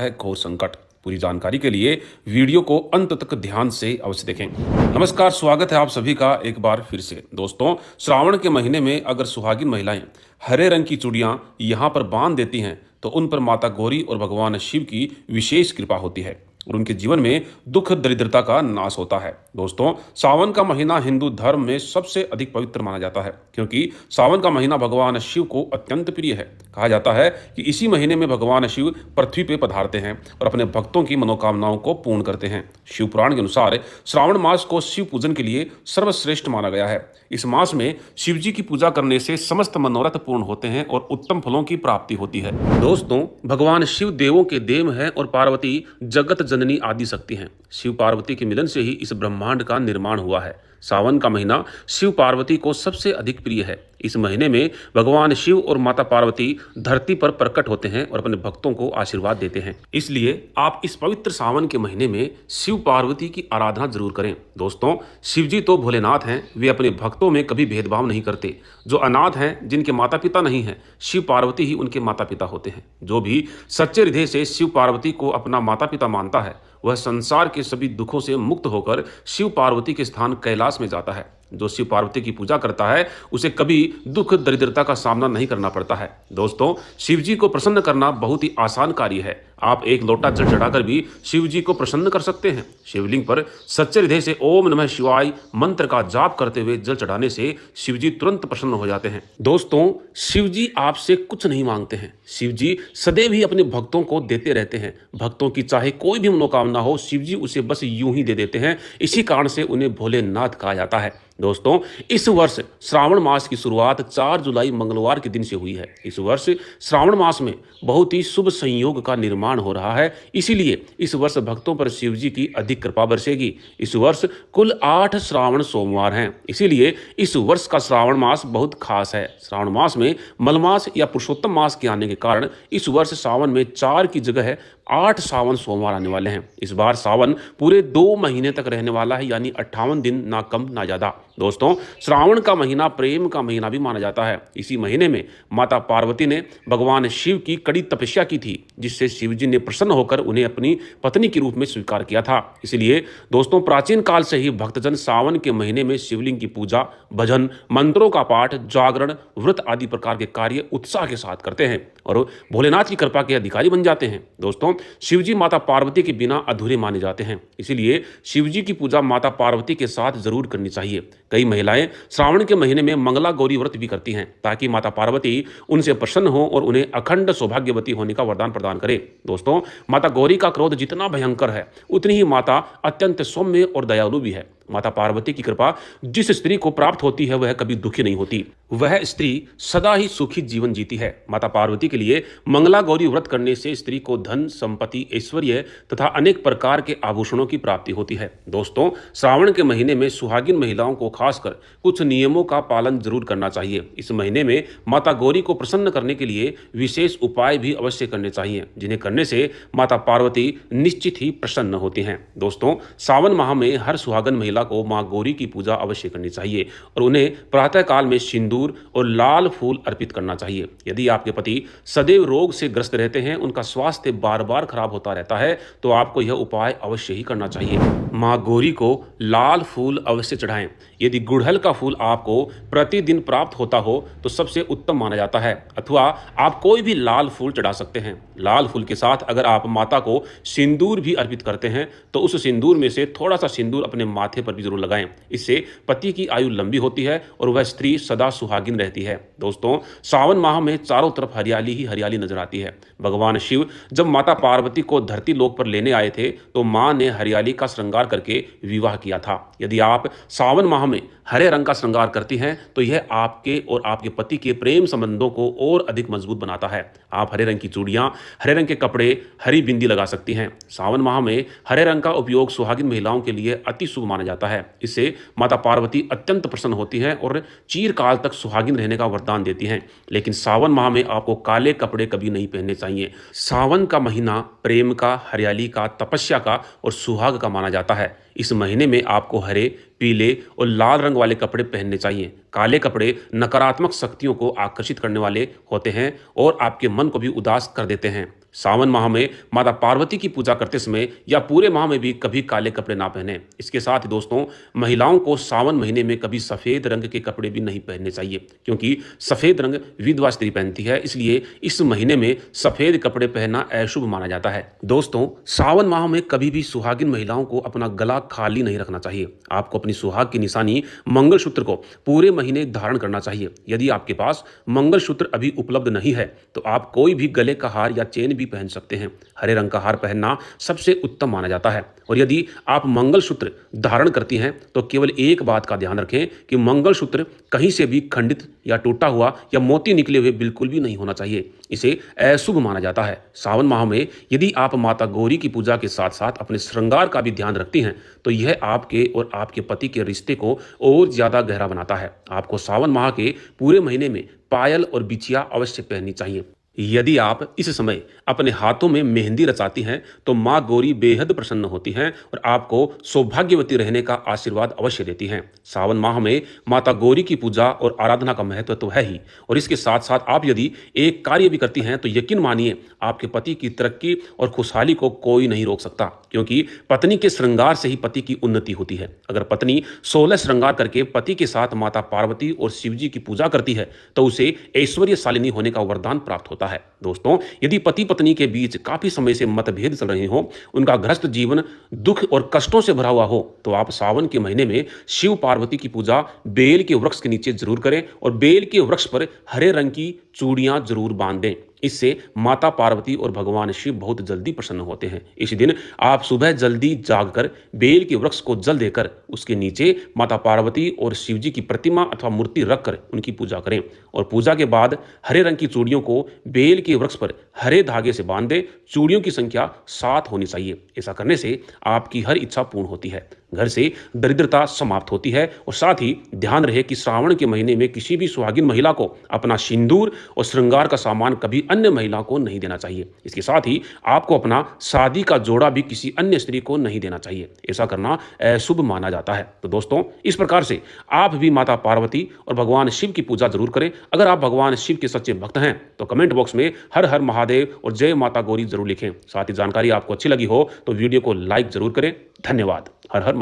है घोर संकट। पूरी जानकारी के लिए वीडियो को अंत तक ध्यान से अवश्य देखें। नमस्कार, स्वागत है आप सभी का एक बार फिर से। दोस्तों, श्रावण के महीने में अगर सुहागिन महिलाएं हरे रंग की चूड़ियां यहां पर बांध देती हैं तो उन पर माता गौरी और भगवान शिव की विशेष कृपा होती है और उनके जीवन में दुख दरिद्रता का नाश होता है। दोस्तों, सावन का महीना हिंदू धर्म में सबसे अधिक पवित्र माना जाता है क्योंकि सावन का महीना भगवान शिव को अत्यंत प्रिय है। कहा जाता है कि इसी महीने में भगवान शिव पृथ्वी पर पधारते हैं और अपने भक्तों की मनोकामनाओं को पूर्ण करते हैं। शिव पुराण के अनुसार श्रावण मास को शिव पूजन के लिए सर्वश्रेष्ठ माना गया है। इस मास में शिव जी की पूजा करने से समस्त मनोरथ पूर्ण होते हैं और उत्तम फलों की प्राप्ति होती है। दोस्तों, भगवान शिव देवों के देव हैं और पार्वती जगत जननी आदि शक्ति हैं। शिव पार्वती के मिलन से ही इस ब्रह्मांड का निर्माण हुआ है। सावन का महीना शिव पार्वती को सबसे अधिक प्रिय है। इस महीने में भगवान शिव और माता पार्वती धरती पर प्रकट होते हैं और अपने भक्तों को आशीर्वाद देते हैं। इसलिए आप इस पवित्र सावन के महीने में शिव पार्वती की आराधना जरूर करें। दोस्तों, शिव जी तो भोलेनाथ हैं, वे अपने भक्तों में कभी भेदभाव नहीं करते। जो अनाथ हैं, जिनके माता पिता नहीं हैं, शिव पार्वती ही उनके माता पिता होते हैं। जो भी सच्चे हृदय से शिव पार्वती को अपना माता पिता मानता है वह संसार के सभी दुखों से मुक्त होकर शिव पार्वती के स्थान कैलाश में जाता है। जो शिव पार्वती की पूजा करता है उसे कभी दुख दरिद्रता का सामना नहीं करना पड़ता है। दोस्तों, शिव जी को प्रसन्न करना बहुत ही आसान कार्य है। आप एक लोटा जल चढ़ाकर भी शिव जी को प्रसन्न कर सकते हैं। शिवलिंग पर सच्चे हृदय से ओम नमः शिवाय मंत्र का जाप करते हुए जल चढ़ाने से शिव जी तुरंत प्रसन्न हो जाते हैं। दोस्तों, शिव जी आपसे कुछ नहीं मांगते हैं। शिव जी सदैव ही अपने भक्तों को देते रहते हैं। भक्तों की चाहे कोई भी मनोकामना हो, शिव जी उसे बस यूं ही दे देते हैं। इसी कारण से उन्हें भोलेनाथ कहा जाता है। दोस्तों, इस वर्ष श्रावण मास की शुरुआत 4 जुलाई मंगलवार के दिन से हुई है। इस वर्ष श्रावण मास में बहुत ही शुभ संयोग का निर्माण हो रहा है। इसीलिए इस वर्ष भक्तों पर शिव जी की अधिक कृपा बरसेगी। इस वर्ष कुल 8 श्रावण सोमवार हैं। इसीलिए इस वर्ष का श्रावण मास बहुत खास है। श्रावण मास में मलमास या पुरुषोत्तम मास के आने के कारण इस वर्ष सावन में 4 की जगह 8 सावन सोमवार आने वाले हैं। इस बार सावन पूरे 2 महीने तक रहने वाला है, यानी 58 दिन, ना कम ना ज्यादा। दोस्तों, श्रावण का महीना प्रेम का महीना भी माना जाता है। इसी महीने में माता पार्वती ने भगवान शिव की कड़ी तपस्या की थी, जिससे शिव जी ने प्रसन्न होकर उन्हें अपनी पत्नी के रूप में स्वीकार किया था। इसलिए दोस्तों, प्राचीन काल से ही भक्तजन सावन के महीने में शिवलिंग की पूजा, भजन, मंत्रों का पाठ, जागरण, व्रत आदि प्रकार के कार्य उत्साह के साथ करते हैं और भोलेनाथ की कृपा के अधिकारी बन जाते हैं। दोस्तों, शिवजी माता पार्वती के बिना अधूरे माने जाते हैं। इसीलिए शिवजी की पूजा माता पार्वती के साथ जरूर करनी चाहिए। कई महिलाएं श्रावण के महीने में मंगला गौरी व्रत भी करती हैं ताकि माता पार्वती उनसे प्रसन्न हो और उन्हें अखंड सौभाग्यवती होने का वरदान प्रदान करे। दोस्तों, माता गौरी का क्रोध जितना भयंकर है उतनी ही माता अत्यंत सौम्य और दयालु भी है। माता पार्वती की कृपा जिस स्त्री को प्राप्त होती है वह कभी दुखी नहीं होती। वह स्त्री सदा ही सुखी जीवन जीती है। माता पार्वती के लिए मंगला गौरी व्रत करने से स्त्री को धन, संपत्ति, ऐश्वर्य तथा अनेक प्रकार के आभूषणों की प्राप्ति होती है। दोस्तों, श्रावण के महीने में सुहागिन महिलाओं को खासकर कुछ नियमों का पालन जरूर करना चाहिए। इस महीने में माता गौरी को प्रसन्न करने के लिए विशेष उपाय भी अवश्य करने चाहिए, जिन्हें करने से माता पार्वती निश्चित ही प्रसन्न होती हैं। दोस्तों, सावन माह में हर सुहागन महिला को मां गौरी की पूजा अवश्य करनी चाहिए और उन्हें प्रातः काल में सिंदूर और लाल फूल अर्पित करना चाहिए। यदि आपके पति सदैव रोग से ग्रस्त रहते हैं, उनका स्वास्थ्य बार बार खराब होता रहता है, तो आपको यह उपाय अवश्य ही करना चाहिए। मां गौरी को लाल फूल अवश्य चढ़ाएं। यदि गुड़हल का फूल आपको प्रतिदिन प्राप्त होता हो तो सबसे उत्तम माना जाता है, अथवा आप कोई भी लाल फूल चढ़ा सकते हैं। लाल फूल के साथ अगर आप माता को सिंदूर भी अर्पित करते हैं तो उस सिंदूर में से थोड़ा सा सिंदूर अपने माथे पर भी जरूर लगाएं। इससे पति की आयु लंबी होती है और वह स्त्री सदा सुहागिन रहती है। दोस्तों, सावन माह में चारों तरफ हरियाली ही हरियाली नजर आती है। भगवान शिव जब माता पार्वती को धरती लोक पर लेने आए थे तो मां ने हरियाली का श्रृंगार करके विवाह किया था। यदि आप सावन माह में हरे रंग का श्रृंगार करती हैं तो यह आपके और आपके पति के प्रेम संबंधों को और अधिक मजबूत बनाता है। आप हरे रंग की चूड़ियां, हरे रंग के कपड़े, हरी बिंदी लगा सकती हैं। सावन माह में हरे रंग का उपयोग सुहागिन महिलाओं के लिए अति शुभ माना जाता है। इससे माता पार्वती अत्यंत प्रसन्न होती हैं और चिरकाल तक सुहागिन रहने का वरदान देती हैं। लेकिन सावन माह में आपको काले कपड़े कभी नहीं पहनने चाहिए। सावन का महीना प्रेम का, हरियाली का, तपस्या का और सुहाग का माना जाता है। इस महीने में आपको हरे, पीले और लाल रंग वाले कपड़े पहनने चाहिए। काले कपड़े नकारात्मक शक्तियों को आकर्षित करने वाले होते हैं और आपके मन को भी उदास कर देते हैं। सावन माह में माता पार्वती की पूजा करते समय या पूरे माह में भी कभी काले कपड़े ना पहने। इसके साथ ही दोस्तों, महिलाओं को सावन महीने में कभी सफेद रंग के कपड़े भी नहीं पहनने चाहिए, क्योंकि सफेद रंग विधवा स्त्री पहनती है, इसलिए इस महीने में सफेद कपड़े पहनना अशुभ माना जाता है। दोस्तों, सावन माह में कभी भी सुहागिन महिलाओं को अपना गला खाली नहीं रखना चाहिए। आपको अपनी सुहाग की निशानी मंगलसूत्र को पूरे महीने धारण करना चाहिए। यदि आपके पास मंगलसूत्र अभी उपलब्ध नहीं है तो आप कोई भी गले का हार या चेन भी पहन सकते हैं। हरे रंग का हार पहनना सबसे उत्तम माना जाता है। और यदि आप मंगलसूत्र धारण करती हैं तो केवल एक बात का ध्यान रखें कि मंगलसूत्र कहीं से भी खंडित या टूटा हुआ या मोती निकले हुए बिल्कुल भी नहीं होना चाहिए। इसे अशुभ माना जाता है। सावन माह में यदि आप माता गौरी की पूजा के साथ साथ अपने श्रृंगार का भी ध्यान रखती हैं तो यह आपके और आपके पति के रिश्ते को और ज्यादा गहरा बनाता है। आपको सावन माह के पूरे महीने में पायल और बिछिया अवश्य पहननी चाहिए। यदि आप इस समय अपने हाथों में मेहंदी रचाती हैं तो माँ गौरी बेहद प्रसन्न होती हैं और आपको सौभाग्यवती रहने का आशीर्वाद अवश्य देती हैं। सावन माह में माता गौरी की पूजा और आराधना का महत्व तो है ही, और इसके साथ साथ आप यदि एक कार्य भी करती हैं तो यकीन मानिए आपके पति की तरक्की और खुशहाली को कोई नहीं रोक सकता, क्योंकि पत्नी के श्रृंगार से ही पति की उन्नति होती है। अगर पत्नी 16 श्रृंगार करके पति के साथ माता पार्वती और शिव जी की पूजा करती है तो उसे ऐश्वर्यशालिनी होने का वरदान प्राप्त होता है। दोस्तों, यदि पति पत्नी के बीच काफी समय से मतभेद चल रहे हो, उनका गृहस्थ जीवन दुख और कष्टों से भरा हुआ हो, तो आप सावन के महीने में शिव पार्वती की पूजा बेल के वृक्ष के नीचे जरूर करें और बेल के वृक्ष पर हरे रंग की चूड़ियां जरूर बांध दें। इससे माता पार्वती और भगवान शिव बहुत जल्दी प्रसन्न होते हैं। इस दिन आप सुबह जल्दी जागकर बेल के वृक्ष को जल देकर उसके नीचे माता पार्वती और शिव जी की प्रतिमा अथवा मूर्ति रखकर उनकी पूजा करें और पूजा के बाद हरे रंग की चूड़ियों को बेल के वृक्ष पर हरे धागे से बांध दें। चूड़ियों की संख्या 7 होनी चाहिए। ऐसा करने से आपकी हर इच्छा पूर्ण होती है, घर से दरिद्रता समाप्त होती है। और साथ ही ध्यान रहे कि श्रावण के महीने में किसी भी सुहागिन महिला को अपना सिंदूर और श्रृंगार का सामान कभी अन्य महिला को नहीं देना चाहिए। इसके साथ ही आपको अपना शादी का जोड़ा भी किसी अन्य स्त्री को नहीं देना चाहिए। ऐसा करना अशुभ माना जाता है। तो दोस्तों, इस प्रकार से आप भी माता पार्वती और भगवान शिव की पूजा जरूर करें। अगर आप भगवान शिव के सच्चे भक्त हैं तो कमेंट बॉक्स में हर हर महादेव और जय माता गौरी जरूर लिखें। साथ ही जानकारी आपको अच्छी लगी हो तो वीडियो को लाइक जरूर करें। धन्यवाद। हर हर